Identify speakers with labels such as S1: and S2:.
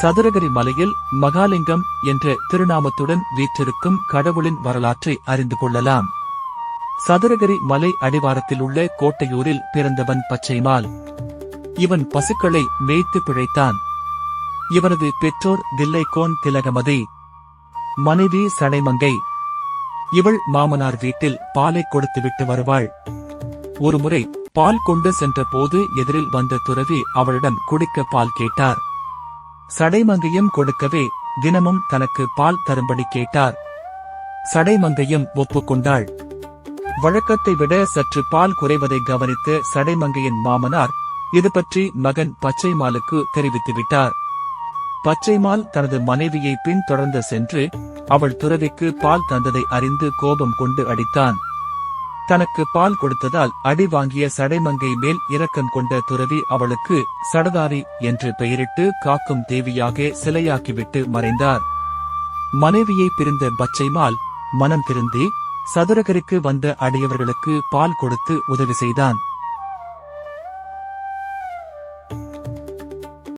S1: சதுரகிரி மலையில் மகாலிங்கம் என்ற திருநாமத்துடன் வீற்றிருக்கும் கடவுளின் வரலாற்றை அறிந்து கொள்ளலாம். சதுரகிரி மலை அடிவாரத்தில் உள்ள கோட்டையூரில் பிறந்தவன் பச்சைமால். இவன் பசுக்களை மேய்த்து பிழைத்தான். இவனது பெற்றோர் தில்லைக்கோன் திலகமதி, மனைவி சடைமங்கை. இவள் மாமனார் வீட்டில் பாலை கொடுத்துவிட்டு வருவாள். ஒருமுறை பால் கொண்டு சென்ற போது எதிரில் வந்த துறவி அவளிடம் குடிக்க பால் கேட்டார். சடைமங்கையும் கொடுக்கவே தினமும் தனக்கு பால் தரும்படி கேட்டார். சடைமங்கையும் ஒப்புக்கொண்டாள். வழக்கத்தை விட சற்று பால் குறைவதை கவனித்த சடைமங்கையின் மாமனார் இது பற்றி மகன் பச்சைமாலுக்கு தெரிவித்துவிட்டார். பச்சைமால் தனது மனைவியை பின் தொடர்ந்து சென்று அவள் துறவிக்கு பால் தந்ததை அறிந்து கோபம் கொண்டு அடித்தான். தனக்கு பால் கொடுத்ததால் அடி வாங்கிய சடைமங்கை மேல் இரக்கம் கொண்ட துறவி அவளுக்கு சடதாரி என்று பெயரிட்டு காக்கும் தேவியாக சிலையாக்கிவிட்டு மறைந்தார். மனைவியை பிரிந்த பச்சைமால் மனம் திருந்தி சதுரகிரிக்கு வந்த அடியவர்களுக்கு பால் கொடுத்து உதவி செய்தான்.